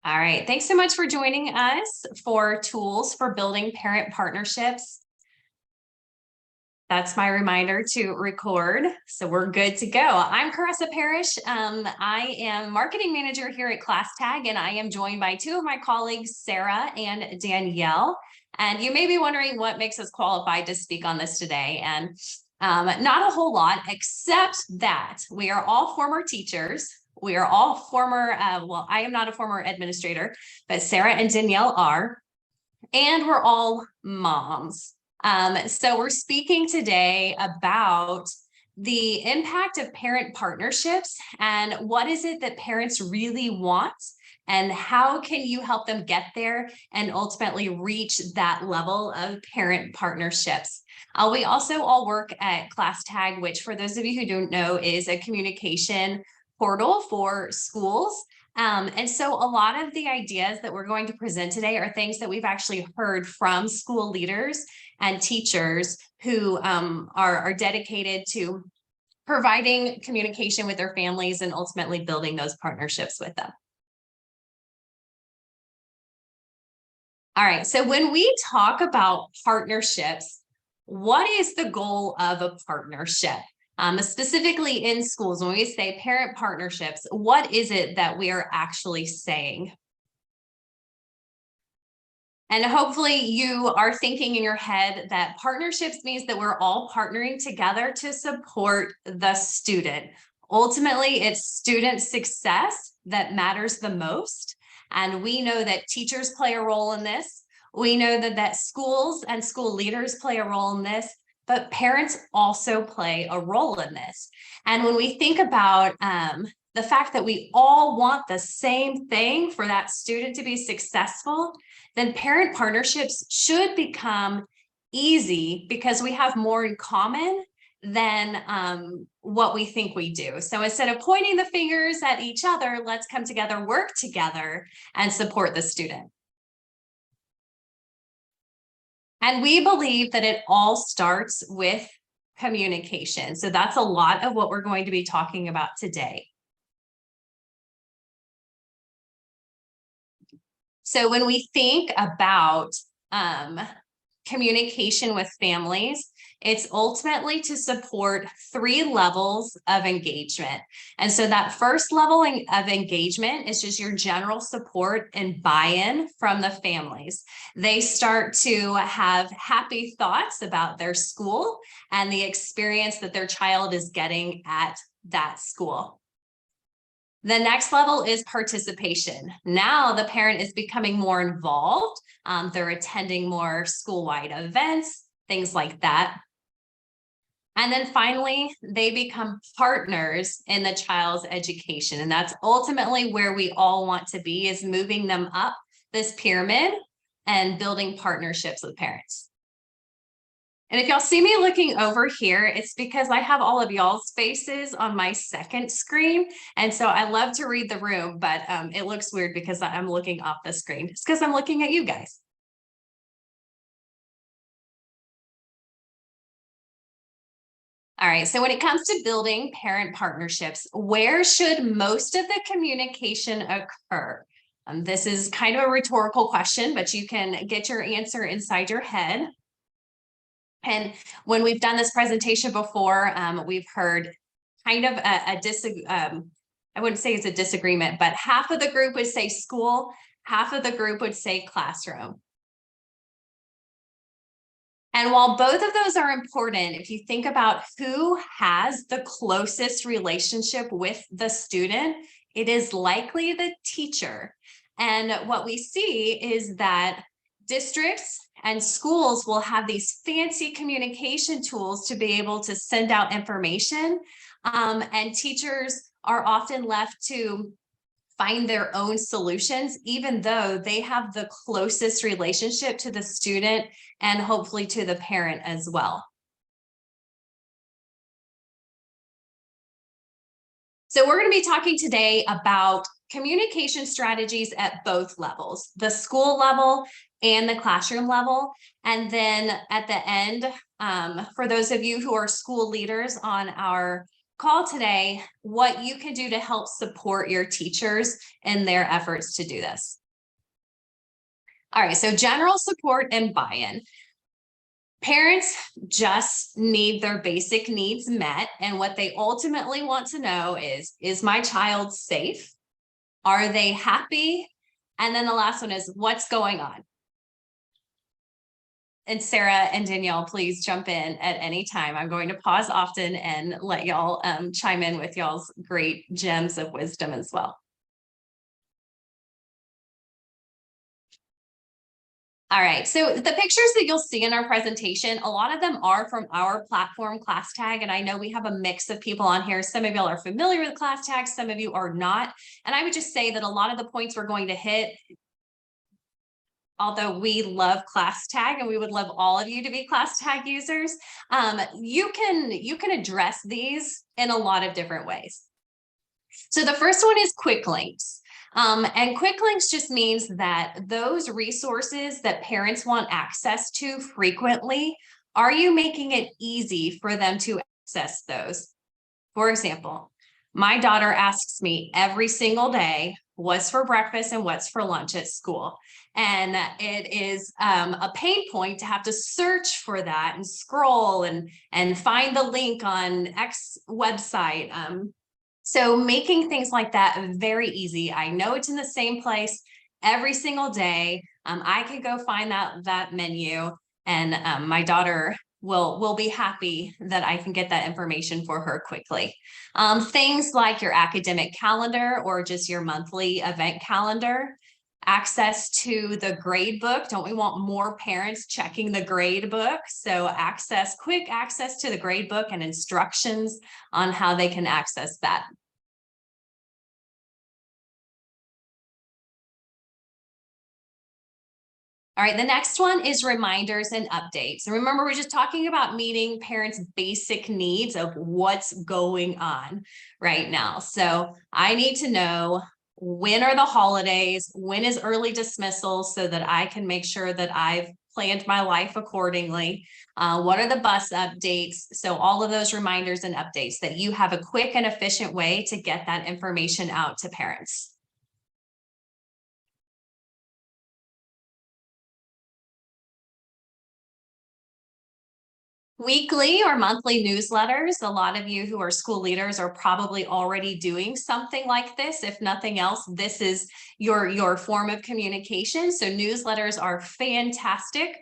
All right, thanks so much for joining us for tools for building parent partnerships. That's my reminder to record, so we're good to go. I'm Carissa Parrish. I am marketing manager here at ClassTag, and I am joined by two of my colleagues, Sarah and Danielle. And you may be wondering what makes us qualified to speak on this today. And not a whole lot, except that we are all former teachers. We are all former, well, I am not a former administrator, but Sarah and Danielle are, and we're all moms. So we're speaking today about the impact of parent partnerships and what is it that parents really want and how can you help them get there and ultimately reach that level of parent partnerships. We also all work at ClassTag, which for those of you who don't know is a communication portal for schools. And so a lot of the ideas that we're going to present today are things that we've actually heard from school leaders and teachers who are dedicated to providing communication with their families and ultimately building those partnerships with them. All right, so when we talk about partnerships, what is the goal of a partnership? Specifically in schools, when we say parent partnerships, what is it that we are actually saying? And hopefully you are thinking in your head that partnerships means that we're all partnering together to support the student. Ultimately, it's student success that matters the most. And we know that teachers play a role in this. We know that schools and school leaders play a role in this, but parents also play a role in this. And when we think about the fact that we all want the same thing for that student to be successful, then parent partnerships should become easy because we have more in common than what we think we do. So instead of pointing the fingers at each other, let's come together, work together, and support the student. And we believe that it all starts with communication. So that's a lot of what we're going to be talking about today. So when we think about communication with families, it's ultimately to support 3 levels of engagement. And so that first level of engagement is just your general support and buy-in from the families. They start to have happy thoughts about their school and the experience that their child is getting at that school. The next level is participation. Now the parent is becoming more involved. They're attending more school-wide events, things like that. And then finally, they become partners in the child's education. And that's ultimately where we all want to be, is moving them up this pyramid and building partnerships with parents. And if y'all see me looking over here, it's because I have all of y'all's faces on my second screen. And so I love to read the room, but it looks weird because I'm looking off the screen. It's because I'm looking at you guys. All right, so when it comes to building parent partnerships, where should most of the communication occur? This is kind of a rhetorical question, but you can get your answer inside your head. And when we've done this presentation before, we've heard kind of I wouldn't say it's a disagreement, but half of the group would say school, half of the group would say classroom. And while both of those are important, if you think about who has the closest relationship with the student, it is likely the teacher. And what we see is that districts and schools will have these fancy communication tools to be able to send out information. And teachers are often left to find their own solutions, even though they have the closest relationship to the student and hopefully to the parent as well. So we're going to be talking today about communication strategies at both levels, the school level and the classroom level. And then at the end, for those of you who are school leaders on our call today what you can do to help support your teachers in their efforts to do this. All right, so general support and buy-in. Parents just need their basic needs met, and what they ultimately want to know is my child safe? Are they happy? And then the last one is, what's going on? And Sarah and Danielle, please jump in at any time. I'm going to pause often and let y'all chime in with y'all's great gems of wisdom as well. All right, so the pictures that you'll see in our presentation, a lot of them are from our platform, ClassTag, and I know we have a mix of people on here. Some of y'all are familiar with ClassTag, some of you are not. And I would just say that a lot of the points we're going to hit, although we love ClassTag and we would love all of you to be ClassTag users, you can address these in a lot of different ways. So the first one is quick links. And quick links just means that those resources that parents want access to frequently, are you making it easy for them to access those? For example, my daughter asks me every single day, what's for breakfast and what's for lunch at school. And it is a pain point to have to search for that and scroll and find the link on X website. So making things like that very easy. I know it's in the same place every single day. I can go find that menu, and my daughter will be happy that I can get that information for her quickly. Things like your academic calendar or just your monthly event calendar. Access to the grade book. Don't we want more parents checking the grade book? So quick access to the grade book and instructions on how they can access that. All right, the next one is reminders and updates. And remember, we're just talking about meeting parents' basic needs of what's going on right now. So I need to know, when are the holidays? When is early dismissal so that I can make sure that I've planned my life accordingly? What are the bus updates? So all of those reminders and updates, that you have a quick and efficient way to get that information out to parents. Weekly or monthly newsletters. A lot of you who are school leaders are probably already doing something like this. If nothing else, this is your form of communication. So newsletters are fantastic.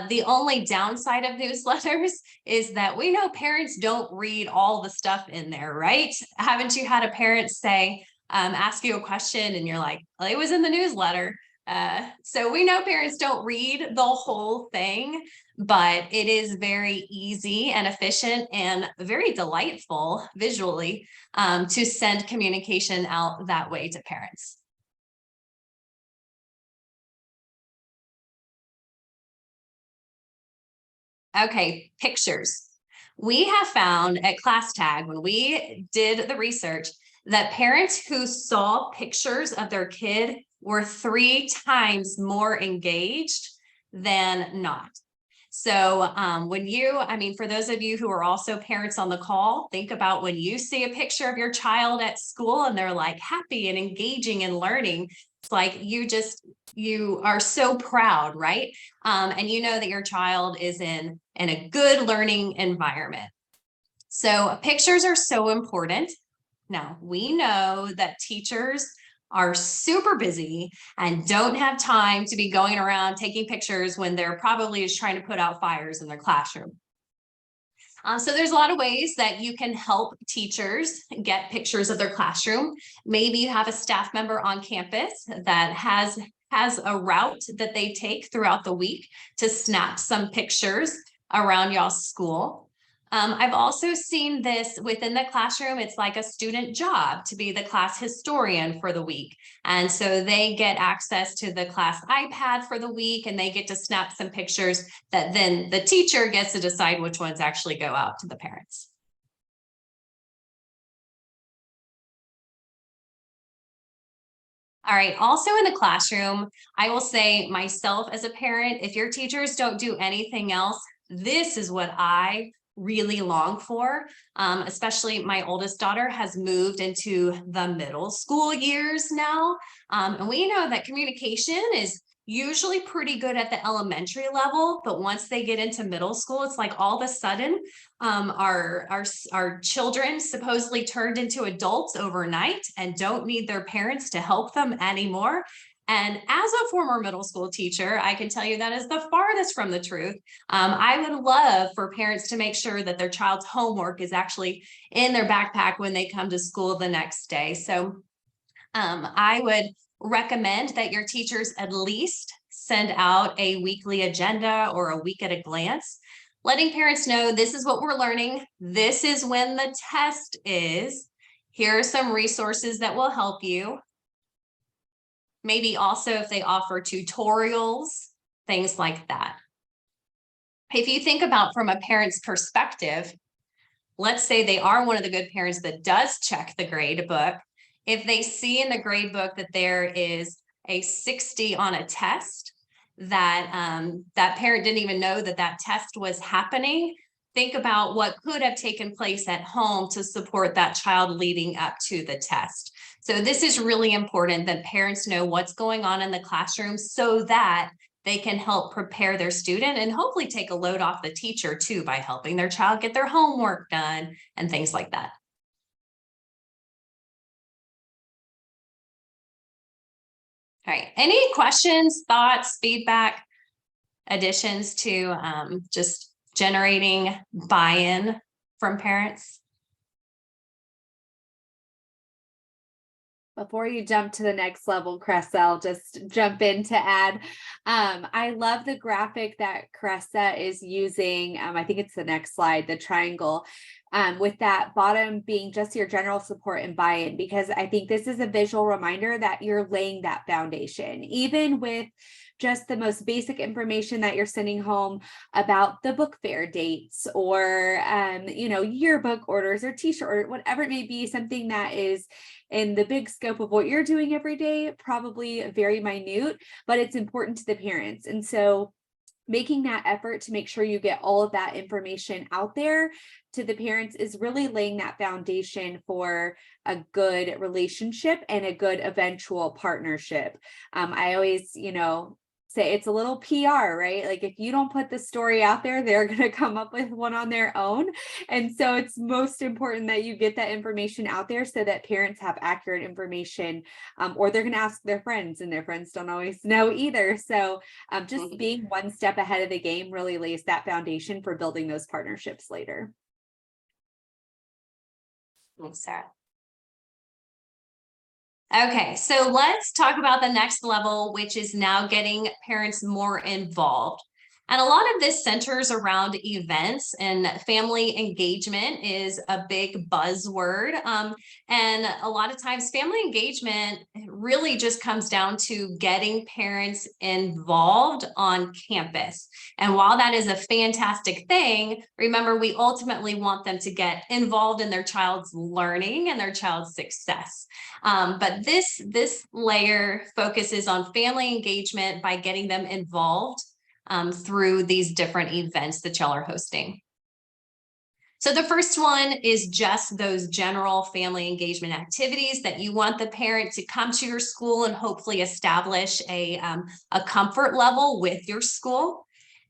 The only downside of newsletters is that we know parents don't read all the stuff in there, right? Haven't you had a parent say, ask you a question and you're like, well, it was in the newsletter. So we know parents don't read the whole thing, but it is very easy and efficient and very delightful visually to send communication out that way to parents. Okay, pictures. We have found at ClassTag, when we did the research, that parents who saw pictures of their kid were 3 times more engaged than not. So for those of you who are also parents on the call, think about when you see a picture of your child at school and they're like happy and engaging and learning. It's like you are so proud, right? And you know that your child is in a good learning environment. So pictures are so important. Now, we know that teachers are super busy and don't have time to be going around taking pictures when they're probably just trying to put out fires in their classroom. So there's a lot of ways that you can help teachers get pictures of their classroom. Maybe you have a staff member on campus that has a route that they take throughout the week to snap some pictures around y'all's school. I've also seen this within the classroom. It's like a student job to be the class historian for the week. And so they get access to the class iPad for the week, and they get to snap some pictures that then the teacher gets to decide which ones actually go out to the parents. All right, also in the classroom, I will say myself as a parent, if your teachers don't do anything else, this is what I really long for. Especially my oldest daughter has moved into the middle school years now. And we know that communication is usually pretty good at the elementary level, but once they get into middle school, it's like all of a sudden our children supposedly turned into adults overnight and don't need their parents to help them anymore. And as a former middle school teacher, I can tell you that is the farthest from the truth. I would love for parents to make sure that their child's homework is actually in their backpack when they come to school the next day. So I would recommend that your teachers at least send out a weekly agenda or a week at a glance, letting parents know this is what we're learning. This is when the test is. Here are some resources that will help you. Maybe also if they offer tutorials, things like that. If you think about from a parent's perspective, let's say they are one of the good parents that does check the grade book. If they see in the grade book that there is a 60 on a test that that parent didn't even know that that test was happening, think about what could have taken place at home to support that child leading up to the test. So this is really important that parents know what's going on in the classroom so that they can help prepare their student and hopefully take a load off the teacher too by helping their child get their homework done and things like that. All right, any questions, thoughts, feedback, additions to just generating buy-in from parents? Before you jump to the next level, Cressa, I'll just jump in to add. I love the graphic that Cressa is using. I think it's the next slide, the triangle, with that bottom being just your general support and buy-in, because I think this is a visual reminder that you're laying that foundation, even with just the most basic information that you're sending home about the book fair dates or, yearbook orders or t-shirt or whatever it may be, something that is in the big scope of what you're doing every day, probably very minute, but it's important to the parents. And so making that effort to make sure you get all of that information out there to the parents is really laying that foundation for a good relationship and a good eventual partnership. I always, say it's a little PR, right? Like if you don't put the story out there, they're going to come up with one on their own. And so it's most important that you get that information out there so that parents have accurate information, or they're going to ask their friends and their friends don't always know either. So just being one step ahead of the game really lays that foundation for building those partnerships later. Thanks, Sarah. Okay, so let's talk about the next level, which is now getting parents more involved. And a lot of this centers around events, and family engagement is a big buzzword. And a lot of times family engagement really just comes down to getting parents involved on campus. And while that is a fantastic thing, remember, we ultimately want them to get involved in their child's learning and their child's success. But this layer focuses on family engagement by getting them involved through these different events that y'all are hosting. So the first one is just those general family engagement activities that you want the parent to come to your school and hopefully establish a comfort level with your school.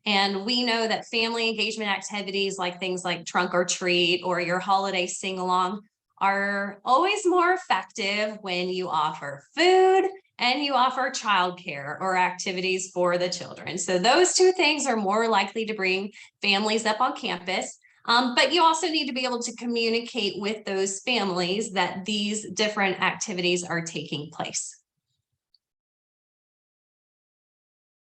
And we know that family engagement activities like things like trunk or treat or your holiday sing-along are always more effective when you offer food and you offer childcare or activities for the children. So those two things are more likely to bring families up on campus. But you also need to be able to communicate with those families that these different activities are taking place.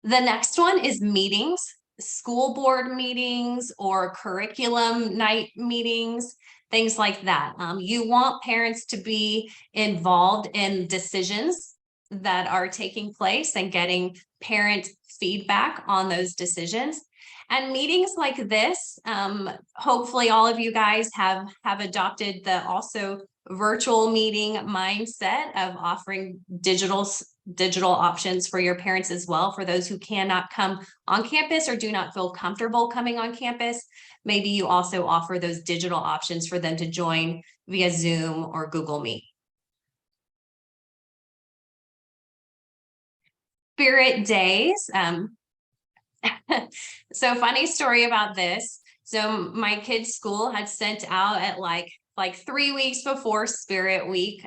The next one is meetings, school board meetings or curriculum night meetings, things like that. You want parents to be involved in decisions that are taking place and getting parent feedback on those decisions. And meetings like this, hopefully all of you guys have adopted the also virtual meeting mindset of offering digital digital options for your parents as well. For those who cannot come on campus or do not feel comfortable coming on campus, maybe you also offer those digital options for them to join via Zoom or Google Meet. Spirit days. So funny story about this. So my kids' school had sent out at like 3 weeks before Spirit Week,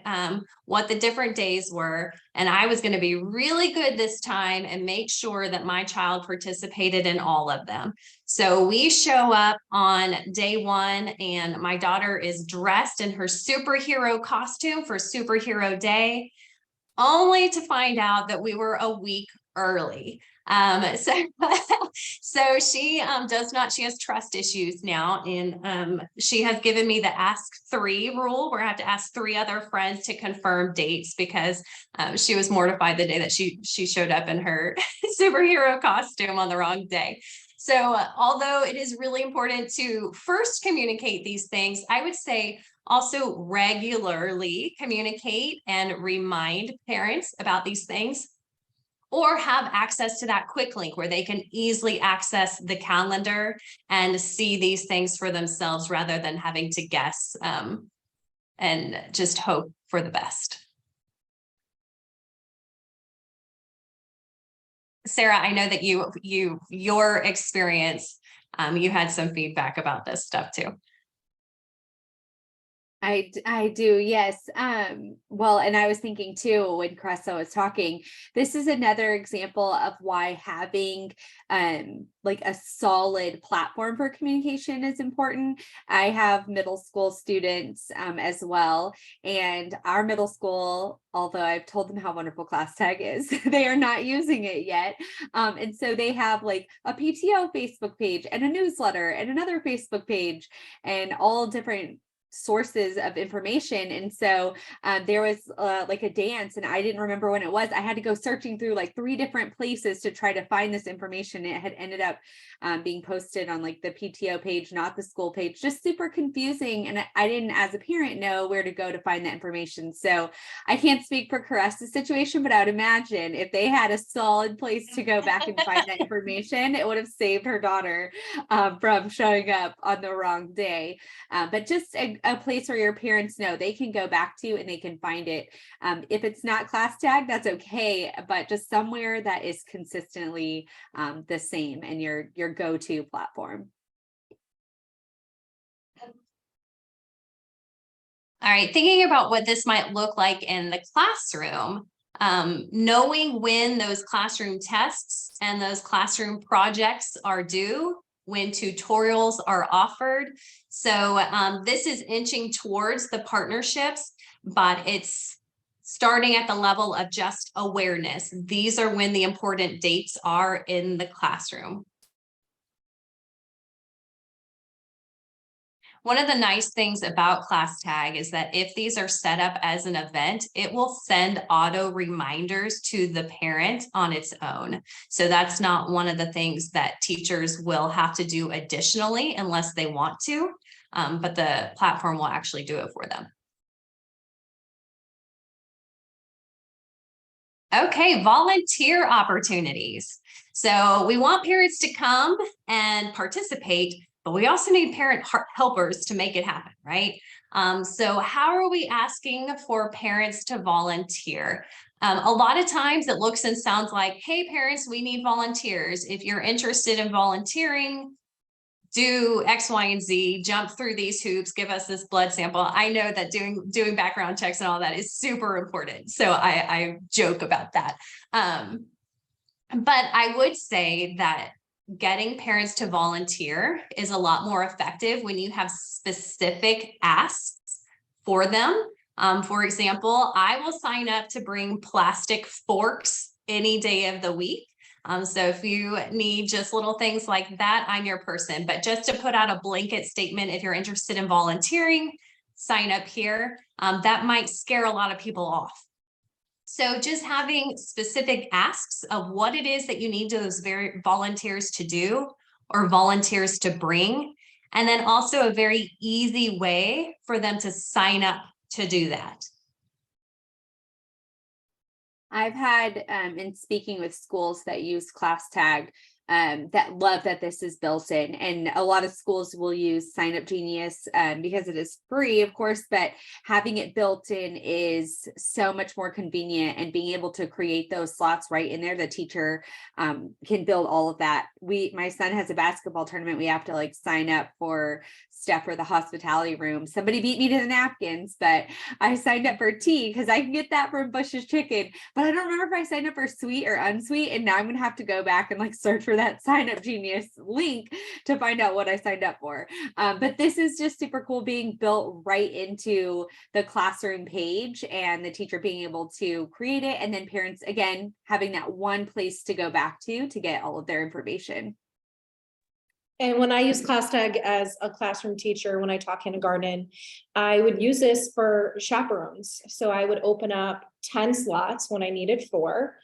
what the different days were. And I was going to be really good this time and make sure that my child participated in all of them. So we show up on day one and my daughter is dressed in her superhero costume for Superhero Day, only to find out that we were a week early. So so she she has trust issues now, and she has given me the ask 3 rule where I have to ask 3 other friends to confirm dates, because she was mortified the day that she showed up in her superhero costume on the wrong day. So although it is really important to first communicate these things, I would say also regularly communicate and remind parents about these things, or have access to that quick link where they can easily access the calendar and see these things for themselves rather than having to guess and just hope for the best. Sarah, I know that your experience, you had some feedback about this stuff too. I do, yes. Well, and I was thinking too, when Cressa was talking, this is another example of why having like a solid platform for communication is important. I have middle school students as well, and our middle school, although I've told them how wonderful ClassTag is, they are not using it yet. And so they have like a PTO Facebook page and a newsletter and another Facebook page and all different sources of information. And so there was like a dance, and I didn't remember when it was. I had to go searching through like 3 different places to try to find this information. It had ended up being posted on like the PTO page, not the school page, just super confusing. And I didn't, as a parent, know where to go to find that information. So I can't speak for Caressa's situation, but I would imagine if they had a solid place to go back and find that information, it would have saved her daughter from showing up on the wrong day. But just a place where your parents know they can go back to and they can find it. If it's not ClassTag, that's okay, but just somewhere that is consistently the same and your go-to platform. All right, thinking about what this might look like in the classroom, knowing when those classroom tests and those classroom projects are due, when tutorials are offered. So this is inching towards the partnerships, but it's starting at the level of just awareness. These are when the important dates are in the classroom. One of the nice things about ClassTag is that if these are set up as an event, it will send auto reminders to the parent on its own. So that's not one of the things that teachers will have to do additionally unless they want to, but the platform will actually do it for them. Okay, volunteer opportunities. So we want parents to come and participate, but we also need parent helpers to make it happen, right? So how are we asking for parents to volunteer? A lot of times it looks and sounds like, hey, parents, we need volunteers. If you're interested in volunteering, do X, Y, and Z, jump through these hoops, give us this blood sample. I know that doing background checks and all that is super important. So I joke about that. But I would say that getting parents to volunteer is a lot more effective when you have specific asks for them. For example, I will sign up to bring plastic forks any day of the week. So if you need just little things like that, I'm your person. But just to put out a blanket statement, if you're interested in volunteering, sign up here. That might scare a lot of people off. So just having specific asks of what it is that you need those very volunteers to do or volunteers to bring, and then also a very easy way for them to sign up to do that. I've had, in speaking with schools that use ClassTag, that love that this is built in. And a lot of schools will use Sign Up Genius because it is free, of course, but having it built in is so much more convenient, and being able to create those slots right in there, the teacher can build all of that. My son has a basketball tournament. We have to like sign up for stuff for the hospitality room. Somebody beat me to the napkins, but I signed up for tea because I can get that from Bush's Chicken, but I don't remember if I signed up for sweet or unsweet. And now I'm gonna have to go back and like search for that Sign Up Genius link to find out what I signed up for. But this is just super cool, being built right into the classroom page, and the teacher being able to create it, and then parents again having that one place to go back to get all of their information. And when I use ClassTag as a classroom teacher, when I taught kindergarten, I would use this for chaperones. So I would open up 10 slots when I needed 4.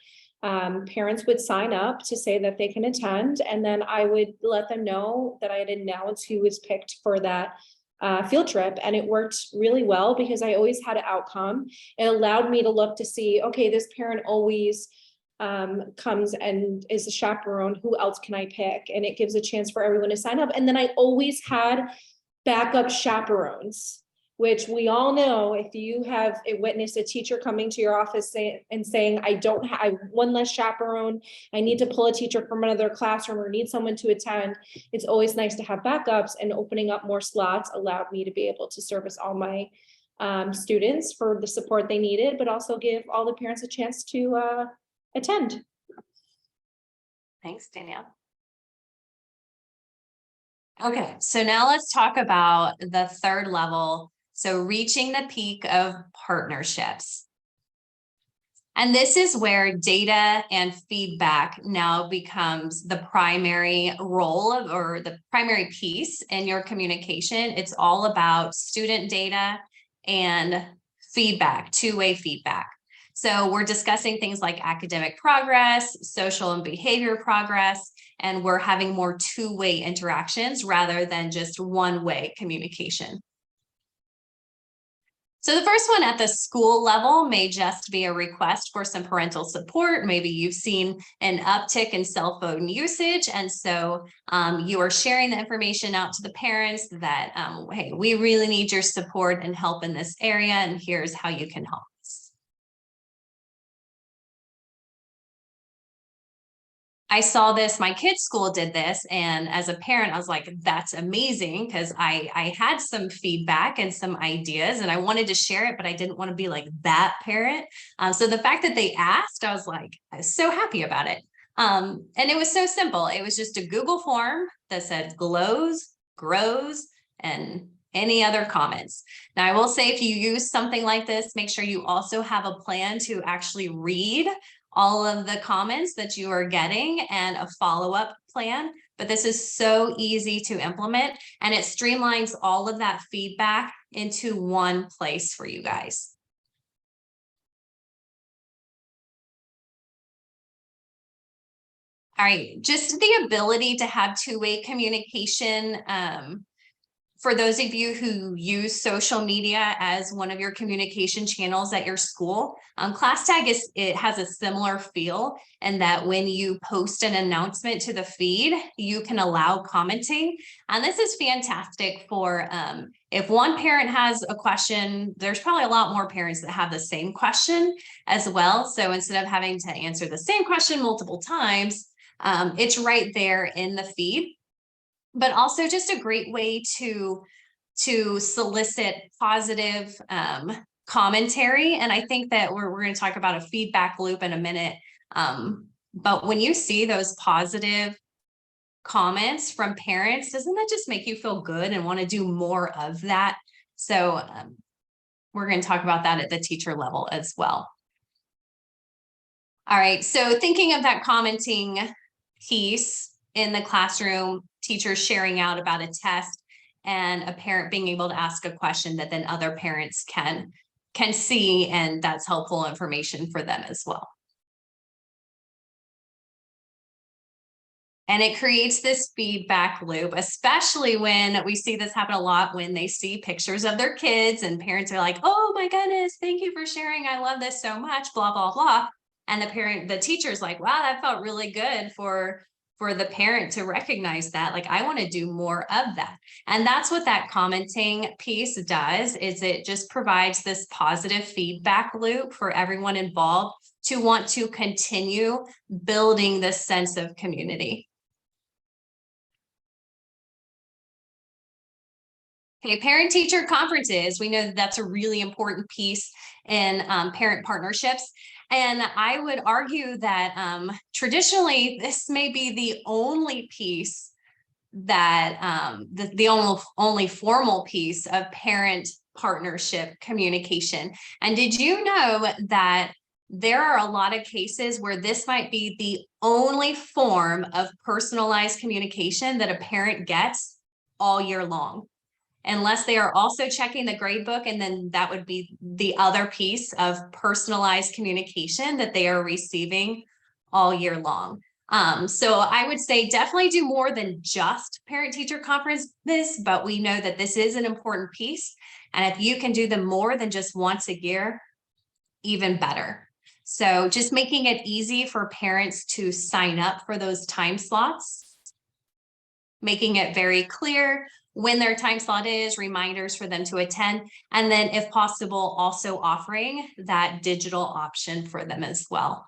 Parents would sign up to say that they can attend, and then I would let them know that I had announced who was picked for that field trip. And it worked really well because I always had an outcome. It allowed me to look to see, okay, this parent always comes and is a chaperone, who else can I pick? And it gives a chance for everyone to sign up. And then I always had backup chaperones, which we all know, if you have witnessed a teacher coming to your office and saying, I have one less chaperone, I need to pull a teacher from another classroom or need someone to attend, it's always nice to have backups. And opening up more slots allowed me to be able to service all my students for the support they needed, but also give all the parents a chance to attend. Thanks, Danielle. Okay, so now let's talk about the third level. So reaching the peak of partnerships. And this is where data and feedback now becomes the primary role of, or the primary piece in your communication. It's all about student data and feedback, two-way feedback. So we're discussing things like academic progress, social and behavior progress, and we're having more two-way interactions rather than just one-way communication. So the first one at the school level may just be a request for some parental support. Maybe you've seen an uptick in cell phone usage, and so you are sharing the information out to the parents that, hey, we really need your support and help in this area, and here's how you can help. I saw this, my kids' school did this, and as a parent, I was like, that's amazing, because I had some feedback and some ideas, and I wanted to share it, but I didn't want to be like that parent. So the fact that they asked, I was so happy about it. And it was so simple. It was just a Google form that said glows, grows, and any other comments. Now, I will say, if you use something like this, make sure you also have a plan to actually read all of the comments that you are getting and a follow-up plan. But this is so easy to implement, and it streamlines all of that feedback into one place for you guys. All right, just the ability to have two-way communication. For those of you who use social media as one of your communication channels at your school, ClassTag has a similar feel, in that when you post an announcement to the feed, you can allow commenting. And this is fantastic for if one parent has a question, there's probably a lot more parents that have the same question as well. So instead of having to answer the same question multiple times, it's right there in the feed. But also just a great way to solicit positive commentary. And I think that we're going to talk about a feedback loop in a minute. But when you see those positive comments from parents, doesn't that just make you feel good and want to do more of that? So we're going to talk about that at the teacher level as well. All right, so thinking of that commenting piece in the classroom, teachers sharing out about a test, and a parent being able to ask a question that then other parents can see, and that's helpful information for them as well. And it creates this feedback loop, especially when we see this happen a lot when they see pictures of their kids and parents are like, oh my goodness, thank you for sharing. I love this so much, blah, blah, blah. And the teacher's like, wow, that felt really good for the parent to recognize that. Like, I want to do more of that. And that's what that commenting piece does, is it just provides this positive feedback loop for everyone involved to want to continue building this sense of community. Okay, parent-teacher conferences. We know that that's a really important piece in parent partnerships. And I would argue that traditionally, this may be the only piece that the only formal piece of parent partnership communication. And did you know that there are a lot of cases where this might be the only form of personalized communication that a parent gets all year long? Unless they are also checking the grade book, and then that would be the other piece of personalized communication that they are receiving all year long. So I would say definitely do more than just parent-teacher conferences, but we know that this is an important piece. And if you can do them more than just once a year, even better. So just making it easy for parents to sign up for those time slots, making it very clear when their time slot is, reminders for them to attend, and then if possible, also offering that digital option for them as well.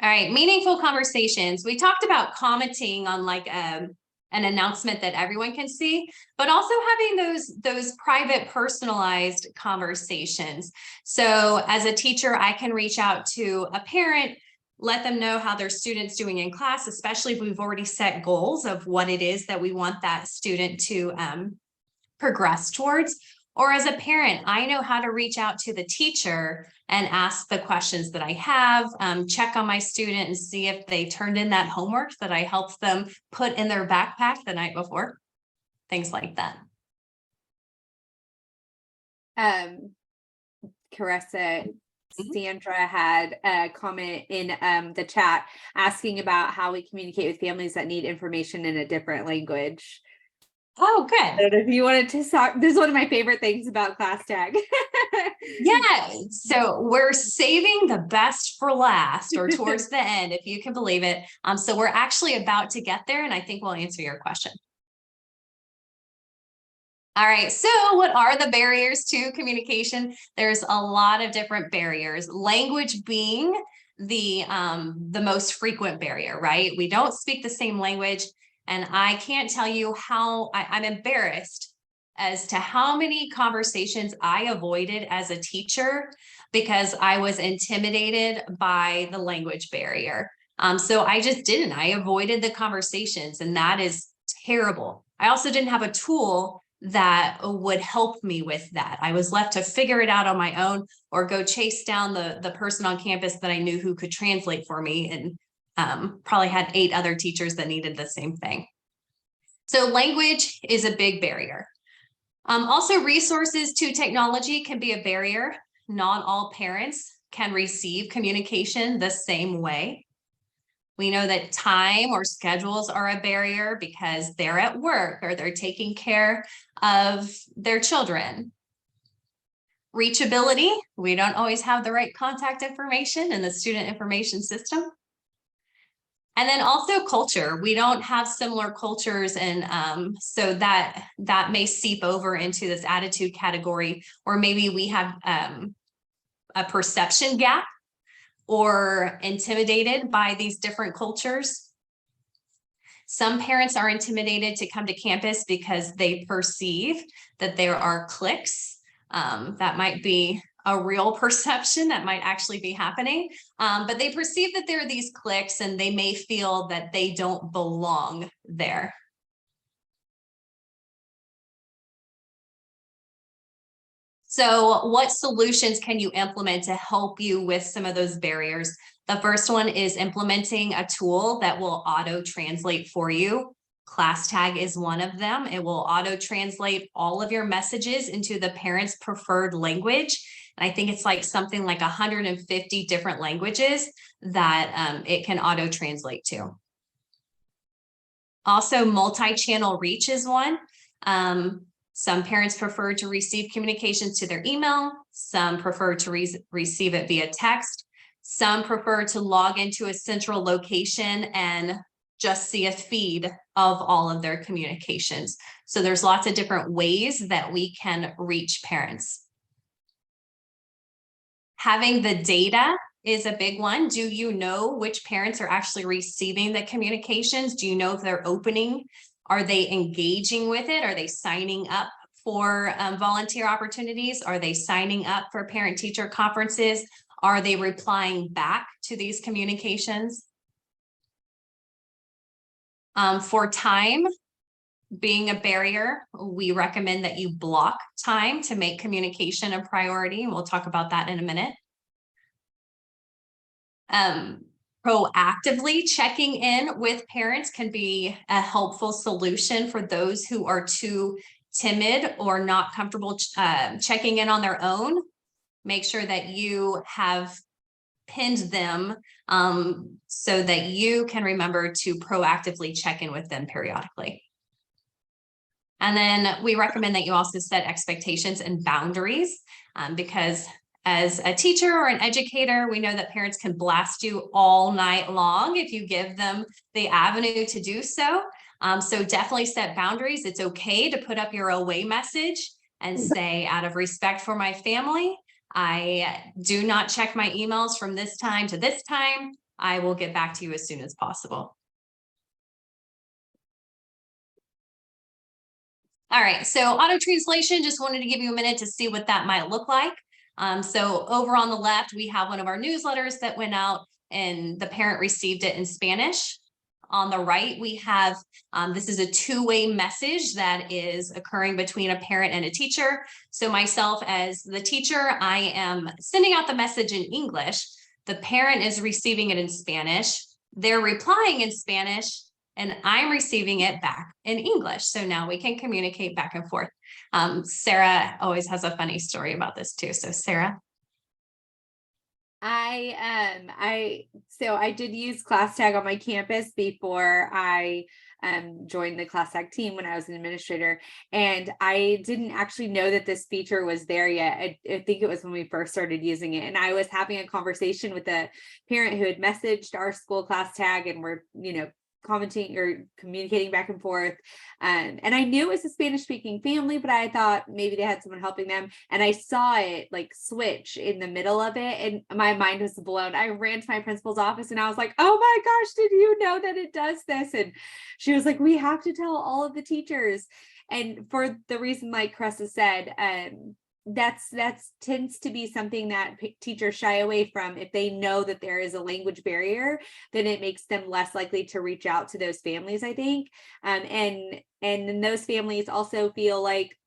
All right, meaningful conversations. We talked about commenting on like an announcement that everyone can see, but also having those private, personalized conversations. So as a teacher, I can reach out to a parent, let them know how their student's doing in class, especially if we've already set goals of what it is that we want that student to progress towards. Or as a parent, I know how to reach out to the teacher and ask the questions that I have, check on my student and see if they turned in that homework that I helped them put in their backpack the night before, things like that. Carissa, Sandra had a comment in the chat asking about how we communicate with families that need information in a different language. Oh, good. I don't know if you wanted to talk. This is one of my favorite things about ClassTag. Yeah, so we're saving the best for last, or towards the end, if you can believe it. So we're actually about to get there, and I think we'll answer your question. All right, so what are the barriers to communication? There's a lot of different barriers, language being the most frequent barrier, right? We don't speak the same language, and I can't tell you how I'm embarrassed as to how many conversations I avoided as a teacher because I was intimidated by the language barrier. So I just didn't. I avoided the conversations, and that is terrible. I also didn't have a tool that would help me with that. I was left to figure it out on my own, or go chase down the person on campus that I knew who could translate for me, and probably had 8 other teachers that needed the same thing. So language is a big barrier. Also, resources to technology can be a barrier. Not all parents can receive communication the same way. We know that time or schedules are a barrier because they're at work or they're taking care of their children. Reachability, we don't always have the right contact information in the student information system. And then also culture, we don't have similar cultures, and so that may seep over into this attitude category, or maybe we have a perception gap or intimidated by these different cultures. Some parents are intimidated to come to campus because they perceive that there are cliques. That might be a real perception that might actually be happening, but they perceive that there are these cliques and they may feel that they don't belong there. So what solutions can you implement to help you with some of those barriers? The first one is implementing a tool that will auto-translate for you. ClassTag is one of them. It will auto-translate all of your messages into the parent's preferred language. And I think it's like something like 150 different languages that it can auto-translate to. Also, multi-channel reach is one. Some parents prefer to receive communications to their email. Some prefer to receive it via text. Some prefer to log into a central location and just see a feed of all of their communications. So there's lots of different ways that we can reach parents. Having the data is a big one. Do you know which parents are actually receiving the communications? Do you know if they're opening? Are they engaging with it? Are they signing up for volunteer opportunities? Are they signing up for parent-teacher conferences? Are they replying back to these communications? For time being a barrier, we recommend that you block time to make communication a priority. And we'll talk about that in a minute. Proactively checking in with parents can be a helpful solution for those who are too timid or not comfortable checking in on their own. Make sure that you have pinned them so that you can remember to proactively check in with them periodically. And then we recommend that you also set expectations and boundaries because as a teacher or an educator, we know that parents can blast you all night long if you give them the avenue to do so. So definitely set boundaries. It's okay to put up your away message and say, out of respect for my family, I do not check my emails from this time to this time. I will get back to you as soon as possible. All right, so auto translation, just wanted to give you a minute to see what that might look like. So over on the left, we have one of our newsletters that went out and the parent received it in Spanish. On the right, we have, this is a two-way message that is occurring between a parent and a teacher. So myself as the teacher, I am sending out the message in English. The parent is receiving it in Spanish. They're replying in Spanish and I'm receiving it back in English. So now we can communicate back and forth. Sarah always has a funny story about this too. So Sarah. So I did use ClassTag on my campus before I joined the ClassTag team when I was an administrator, and I didn't actually know that this feature was there yet. I think it was when we first started using it, and I was having a conversation with a parent who had messaged our school ClassTag and were, commenting or communicating back and forth. And I knew it was a Spanish speaking family, but I thought maybe they had someone helping them. And I saw it like switch in the middle of it and my mind was blown. I ran to my principal's office and I was like, oh my gosh, did you know that it does this? And she was like, we have to tell all of the teachers. And for the reason like Cressa said, that's tends to be something that teachers shy away from. If they know that there is a language barrier, then it makes them less likely to reach out to those families, I think. And then those families also feel like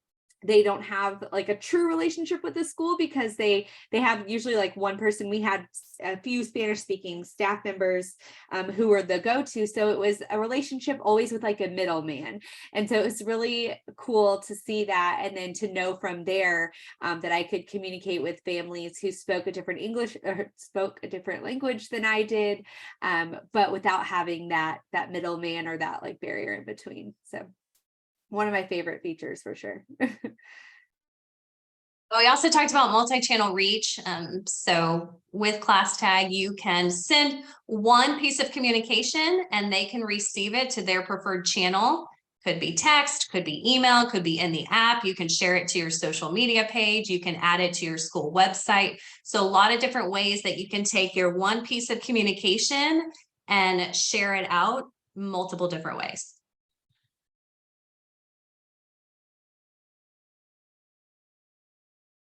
they don't have like a true relationship with the school because they have usually like one person. We had a few Spanish speaking staff members who were the go-to. So it was a relationship always with like a middleman. And so it was really cool to see that. And then to know from there that I could communicate with families who spoke a different English or spoke a different language than I did, but without having that middleman or that like barrier in between. So one of my favorite features for sure. We also talked about multi-channel reach. So with ClassTag, you can send one piece of communication and they can receive it to their preferred channel. Could be text, could be email, could be in the app. You can share it to your social media page. You can add it to your school website. So a lot of different ways that you can take your one piece of communication and share it out multiple different ways.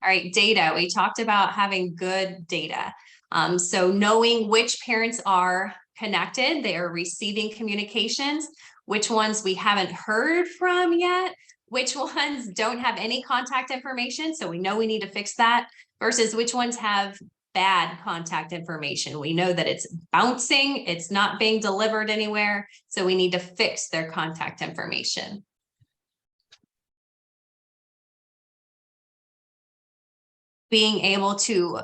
All right, data. We talked about having good data. So knowing which parents are connected, they are receiving communications, which ones we haven't heard from yet, which ones don't have any contact information. So we know we need to fix that versus which ones have bad contact information. We know that it's bouncing, it's not being delivered anywhere. So we need to fix their contact information. Being able to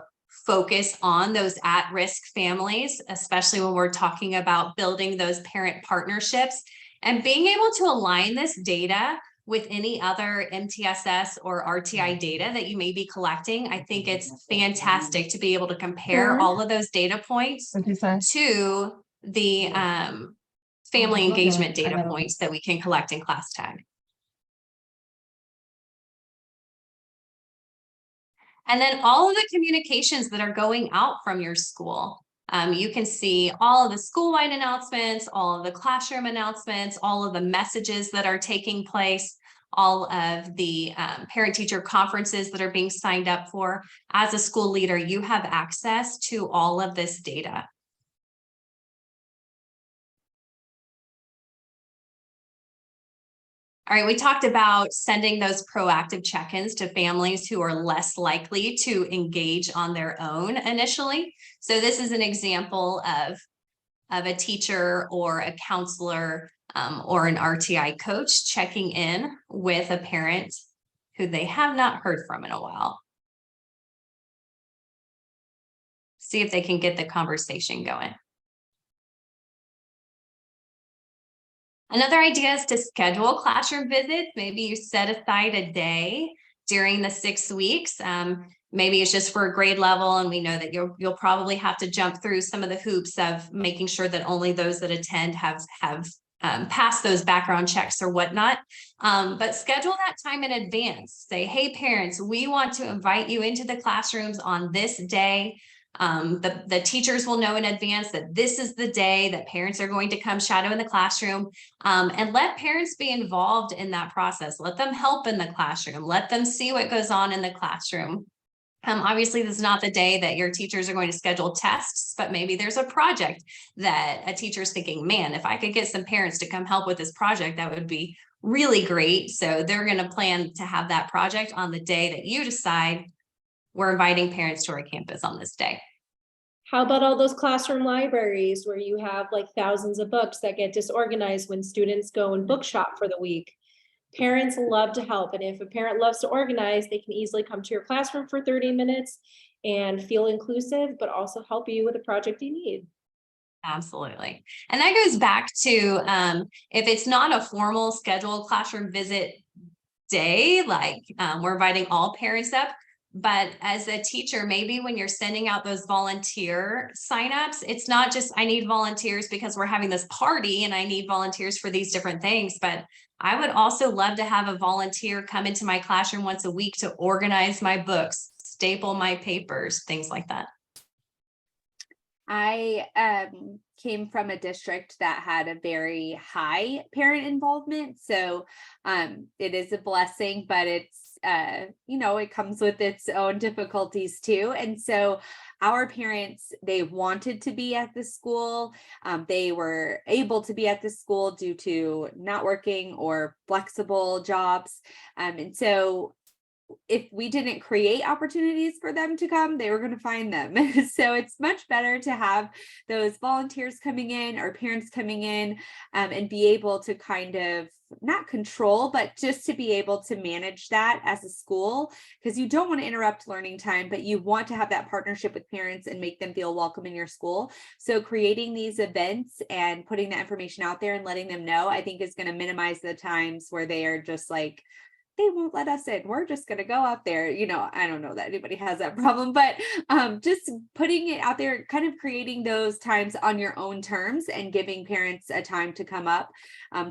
focus on those at-risk families, especially when we're talking about building those parent partnerships and being able to align this data with any other MTSS or RTI data that you may be collecting. I think it's fantastic to be able to compare all of those data points to the family engagement data points that we can collect in ClassTag. And then all of the communications that are going out from your school. You can see all of the school-wide announcements, all of the classroom announcements, all of the messages that are taking place, all of the parent-teacher conferences that are being signed up for. As a school leader, you have access to all of this data. All right, we talked about sending those proactive check-ins to families who are less likely to engage on their own initially. So this is an example of a teacher or a counselor or an RTI coach checking in with a parent who they have not heard from in a while. See if they can get the conversation going. Another idea is to schedule classroom visits. Maybe you set aside a day during the 6 weeks. Maybe it's just for a grade level, and we know that you'll probably have to jump through some of the hoops of making sure that only those that attend have passed those background checks or whatnot. But schedule that time in advance. Say, hey, parents, we want to invite you into the classrooms on this day. The teachers will know in advance that this is the day that parents are going to come shadow in the classroom, and let parents be involved in that process. Let them help in the classroom. Let them see what goes on in the classroom. Obviously, this is not the day that your teachers are going to schedule tests, but maybe there's a project that a teacher's thinking, man, if I could get some parents to come help with this project, that would be really great. So they're going to plan to have that project on the day that you decide we're inviting parents to our campus on this day. How about all those classroom libraries where you have like thousands of books that get disorganized when students go and book shop for the week? Parents love to help. And if a parent loves to organize, they can easily come to your classroom for 30 minutes and feel inclusive, but also help you with a project you need. Absolutely. And that goes back to if it's not a formal scheduled classroom visit day, like we're inviting all parents up, but as a teacher, maybe when you're sending out those volunteer signups, it's not just I need volunteers because we're having this party and I need volunteers for these different things, but I would also love to have a volunteer come into my classroom once a week to organize my books, staple my papers, things like that. I came from a district that had a very high parent involvement. So it is a blessing, but it's, it comes with its own difficulties too. And so our parents, they wanted to be at the school. They were able to be at the school due to not working or flexible jobs. And so if we didn't create opportunities for them to come, they were going to find them. So it's much better to have those volunteers coming in or parents coming in and be able to kind of not control, but just to be able to manage that as a school, because you don't want to interrupt learning time, but you want to have that partnership with parents and make them feel welcome in your school. So creating these events and putting that information out there and letting them know, I think is going to minimize the times where they are just like, they won't let us in. We're just going to go out there. I don't know that anybody has that problem, but just putting it out there, kind of creating those times on your own terms and giving parents a time to come up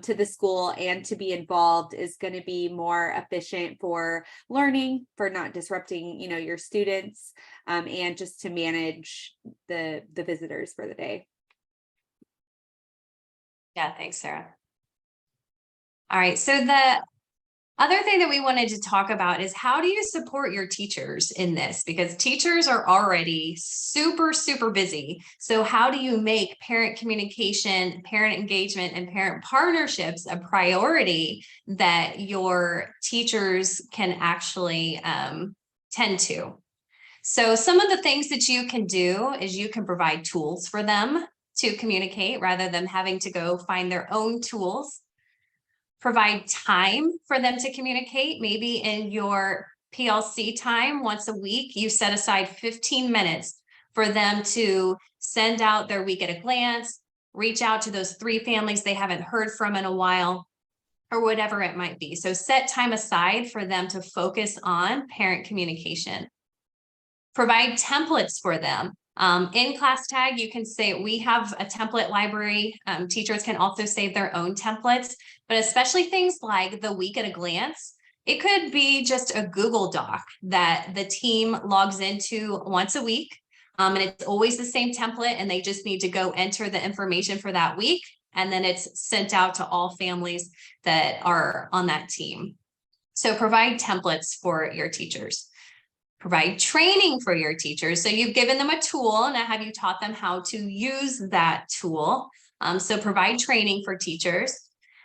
to the school and to be involved is going to be more efficient for learning, for not disrupting, your students, and just to manage the visitors for the day. Yeah, thanks, Sarah. All right, so the other thing that we wanted to talk about is how do you support your teachers in this? Because teachers are already super, super busy. So how do you make parent communication, parent engagement, and parent partnerships a priority that your teachers can actually tend to? So some of the things that you can do is you can provide tools for them to communicate rather than having to go find their own tools. Provide time for them to communicate. Maybe in your PLC time once a week, you set aside 15 minutes for them to send out their week at a glance, reach out to those 3 families they haven't heard from in a while, or whatever it might be. So set time aside for them to focus on parent communication. Provide templates for them. In ClassTag, you can say we have a template library. Teachers can also save their own templates, but especially things like the week at a glance. It could be just a Google Doc that the team logs into once a week. And it's always the same template, and they just need to go enter the information for that week. And then it's sent out to all families that are on that team. So provide templates for your teachers. Provide training for your teachers. So you've given them a tool. Now have you taught them how to use that tool? So provide training for teachers.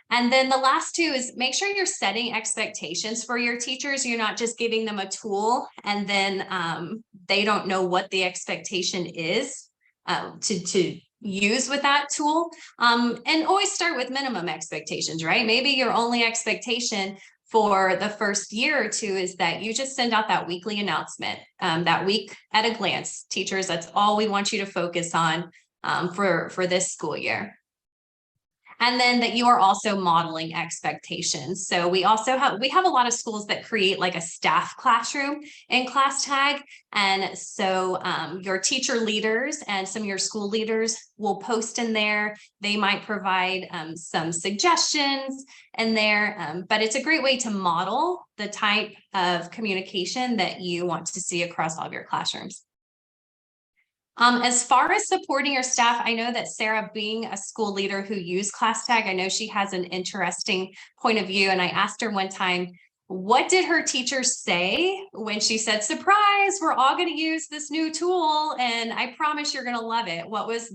And then the last two is make sure you're setting expectations for your teachers. You're not just giving them a tool and then they don't know what the expectation is to use with that tool. And always start with minimum expectations, right? Maybe your only expectation for the first year or two is that you just send out that weekly announcement, that week at a glance. Teachers, that's all we want you to focus on for this school year. And then that you are also modeling expectations. So we have a lot of schools that create like a staff classroom in ClassTag. And so your teacher leaders and some of your school leaders will post in there. They might provide some suggestions in there, but it's a great way to model the type of communication that you want to see across all of your classrooms. As far as supporting your staff, I know that Sarah, being a school leader who used ClassTag, I know she has an interesting point of view. And I asked her one time, what did her teachers say when she said, surprise, we're all going to use this new tool and I promise you're going to love it? What was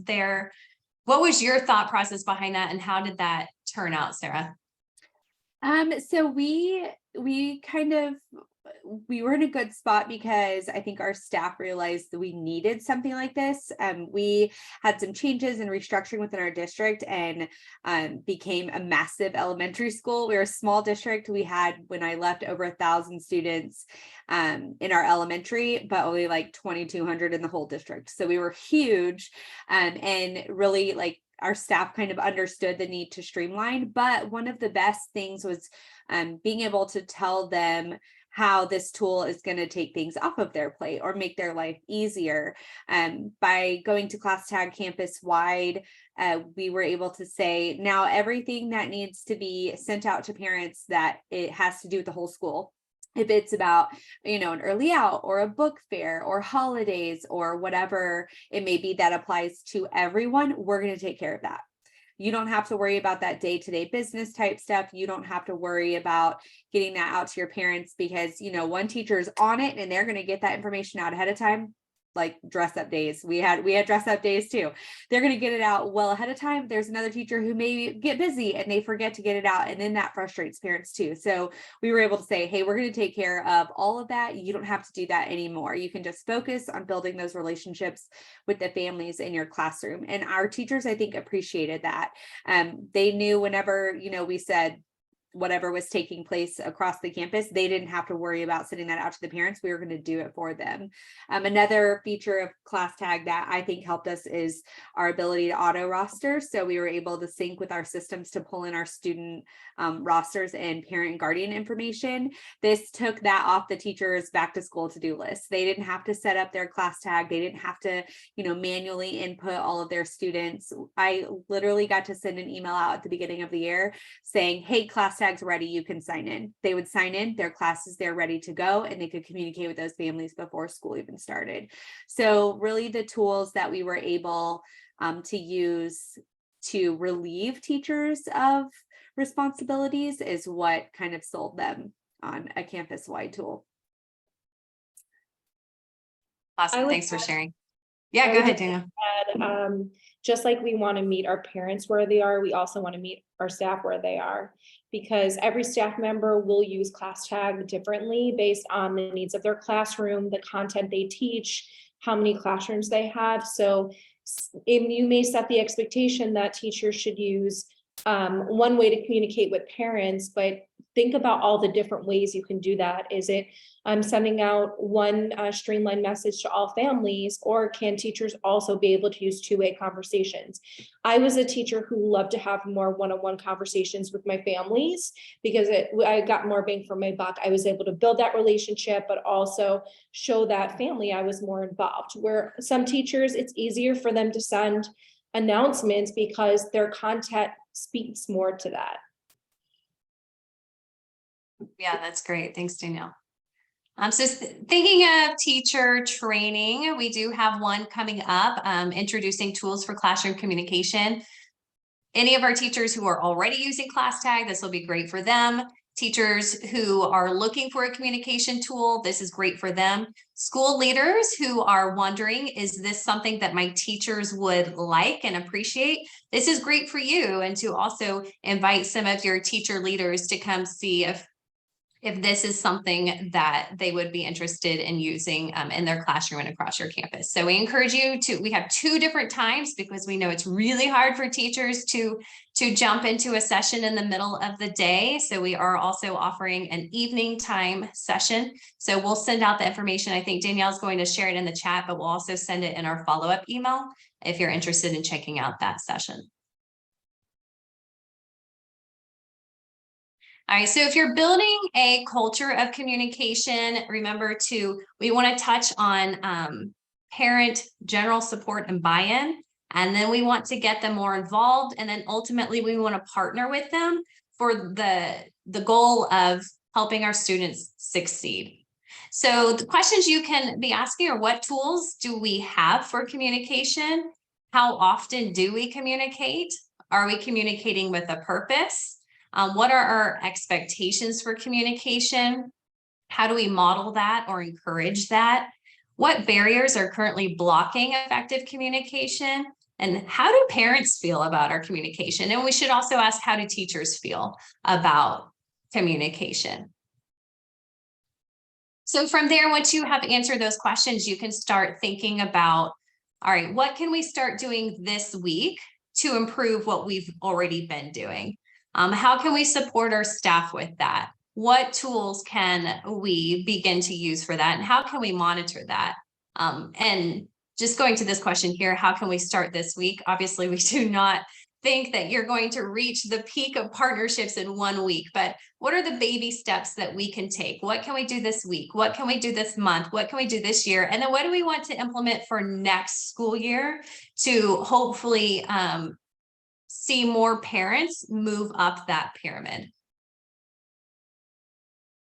your thought process behind that, and how did that turn out, Sarah? So we were in a good spot because I think our staff realized that we needed something like this. We had some changes and restructuring within our district and became a massive elementary school. We were a small district. We had, when I left, over 1,000 students in our elementary, but only like 2,200 in the whole district. So we were huge, and really like our staff kind of understood the need to streamline. But one of the best things was being able to tell them how this tool is going to take things off of their plate or make their life easier. By going to ClassTag campus wide, we were able to say now everything that needs to be sent out to parents that it has to do with the whole school. If it's about, an early out or a book fair or holidays or whatever it may be that applies to everyone, we're going to take care of that. You don't have to worry about that day-to-day business type stuff. You don't have to worry about getting that out to your parents because, one teacher's on it and they're going to get that information out ahead of time. Like dress up days. We had dress up days too. They're going to get it out well ahead of time. There's another teacher who may get busy and they forget to get it out. And then that frustrates parents too. So we were able to say, hey, we're going to take care of all of that. You don't have to do that anymore. You can just focus on building those relationships with the families in your classroom. And our teachers, I think, appreciated that. They knew whenever, we said, whatever was taking place across the campus, they didn't have to worry about sending that out to the parents. We were going to do it for them. Another feature of ClassTag that I think helped us is our ability to auto roster. So we were able to sync with our systems to pull in our student rosters and parent and guardian information. This took that off the teachers' back to school to-do list. They didn't have to set up their ClassTag. They didn't have to, manually input all of their students. I literally got to send an email out at the beginning of the year saying, hey, ClassTag's ready, you can sign in. They would sign in, their classes, they're ready to go, and they could communicate with those families before school even started. So really the tools that we were able to use to relieve teachers of responsibilities is what kind of sold them on a campus-wide tool. Awesome, thanks for sharing. Yeah, go ahead, Daniel. Just like we want to meet our parents where they are, we also want to meet our staff where they are, because every staff member will use ClassTag differently based on the needs of their classroom, the content they teach, how many classrooms they have. So you may set the expectation that teachers should use one way to communicate with parents, but think about all the different ways you can do that. Is it sending out one streamlined message to all families, or can teachers also be able to use two-way conversations? I was a teacher who loved to have more one-on-one conversations with my families because I got more bang for my buck. I was able to build that relationship, but also show that family I was more involved. Where some teachers, it's easier for them to send announcements because their content speaks more to that. Yeah, that's great. Thanks, Danielle. So thinking of teacher training, we do have one coming up, introducing tools for classroom communication. Any of our teachers who are already using ClassTag, this will be great for them. Teachers who are looking for a communication tool, this is great for them. School leaders who are wondering, is this something that my teachers would like and appreciate? This is great for you, and to also invite some of your teacher leaders to come see if this is something that they would be interested in using in their classroom and across your campus. So we encourage you to, we have 2 different times because we know it's really hard for teachers to jump into a session in the middle of the day. So we are also offering an evening time session. So we'll send out the information. I think Danielle's going to share it in the chat, but we'll also send it in our follow-up email if you're interested in checking out that session. All right, so if you're building a culture of communication, remember we want to touch on parent general support and buy-in, and then we want to get them more involved, and then ultimately we want to partner with them for the goal of helping our students succeed. So the questions you can be asking are, what tools do we have for communication? How often do we communicate? Are we communicating with a purpose? What are our expectations for communication? How do we model that or encourage that? What barriers are currently blocking effective communication? And how do parents feel about our communication? And we should also ask, how do teachers feel about communication? So from there, once you have answered those questions, you can start thinking about, all right, what can we start doing this week to improve what we've already been doing? How can we support our staff with that? What tools can we begin to use for that? And how can we monitor that? And just going to this question here, how can we start this week? Obviously, we do not think that you're going to reach the peak of partnerships in 1 week, but what are the baby steps that we can take? What can we do this week? What can we do this month? What can we do this year? And then what do we want to implement for next school year to hopefully see more parents move up that pyramid?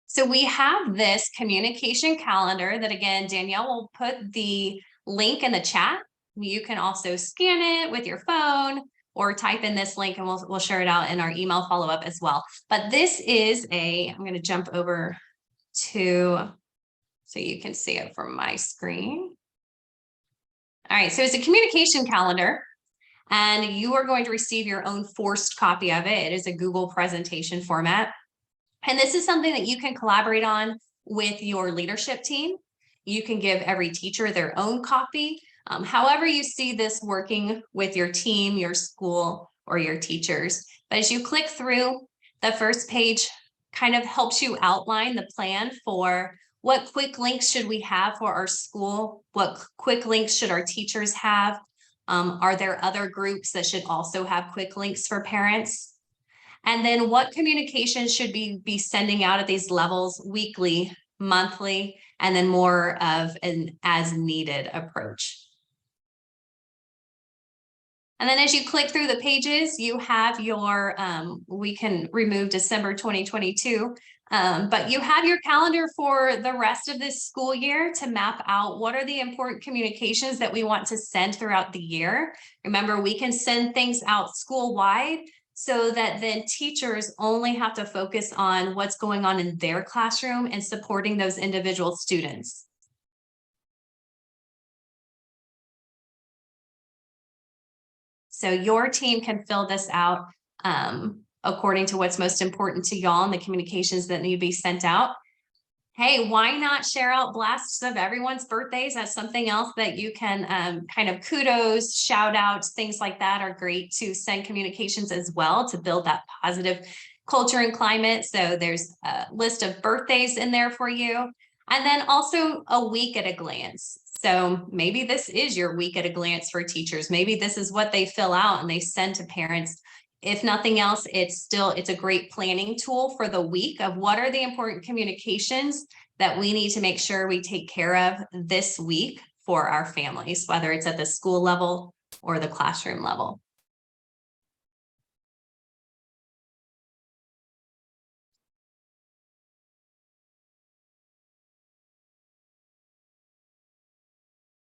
So we have this communication calendar that, again, Danielle will put the link in the chat. You can also scan it with your phone or type in this link, and we'll share it out in our email follow-up as well. But this is I'm going to jump over to, so you can see it from my screen. All right, so it's a communication calendar, and you are going to receive your own forced copy of it. It is a Google presentation format. And this is something that you can collaborate on with your leadership team. You can give every teacher their own copy. However you see this working with your team, your school, or your teachers. But as you click through, the first page kind of helps you outline the plan for what quick links should we have for our school? What quick links should our teachers have? Are there other groups that should also have quick links for parents? And then what communication should be sending out at these levels weekly, monthly, and then more of an as needed approach. And then as you click through the pages, you have your, we can remove December 2022, but you have your calendar for the rest of this school year to map out what are the important communications that we want to send throughout the year. Remember, we can send things out school-wide so that then teachers only have to focus on what's going on in their classroom and supporting those individual students. So your team can fill this out according to what's most important to y'all and the communications that need to be sent out. Hey, why not share out blasts of everyone's birthdays? That's something else that you can kind of kudos, shout outs, things like that are great to send communications as well to build that positive culture and climate. So there's a list of birthdays in there for you. And then also a week at a glance. So maybe this is your week at a glance for teachers. Maybe this is what they fill out and they send to parents. If nothing else, it's a great planning tool for the week of what are the important communications that we need to make sure we take care of this week for our families, whether it's at the school level or the classroom level.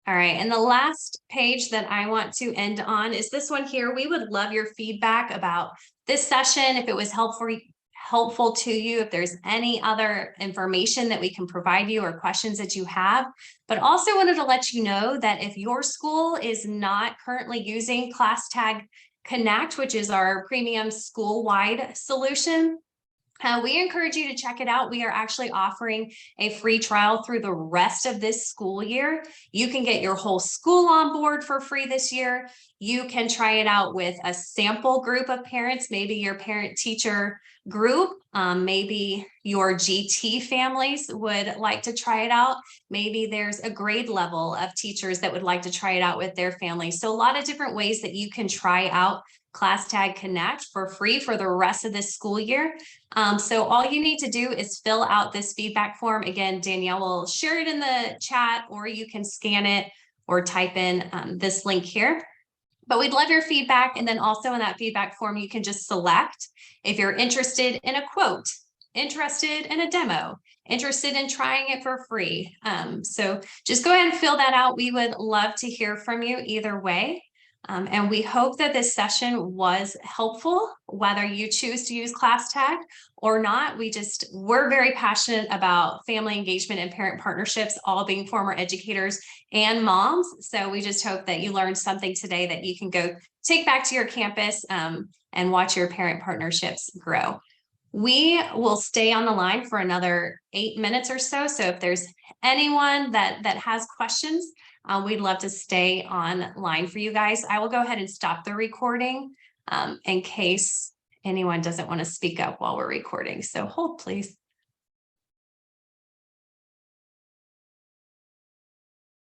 All right, and the last page that I want to end on is this one here. We would love your feedback about this session, if it was helpful to you, if there's any other information that we can provide you or questions that you have. But also wanted to let you know that if your school is not currently using ClassTag Connect, which is our premium school-wide solution, we encourage you to check it out. We are actually offering a free trial through the rest of this school year. You can get your whole school on board for free this year. You can try it out with a sample group of parents, maybe your parent-teacher group, maybe your GT families would like to try it out. Maybe there's a grade level of teachers that would like to try it out with their families. So a lot of different ways that you can try out ClassTag Connect for free for the rest of this school year. So all you need to do is fill out this feedback form. Again, Danielle will share it in the chat, or you can scan it or type in this link here. But we'd love your feedback. And then also in that feedback form, you can just select if you're interested in a quote, interested in a demo, interested in trying it for free. So just go ahead and fill that out. We would love to hear from you either way. And we hope that this session was helpful, whether you choose to use ClassTag or not. We're very passionate about family engagement and parent partnerships, all being former educators and moms. So we just hope that you learned something today that you can go take back to your campus and watch your parent partnerships grow. We will stay on the line for another 8 minutes or so. So if there's anyone that has questions, we'd love to stay online for you guys. I will go ahead and stop the recording in case anyone doesn't want to speak up while we're recording. So hold, please.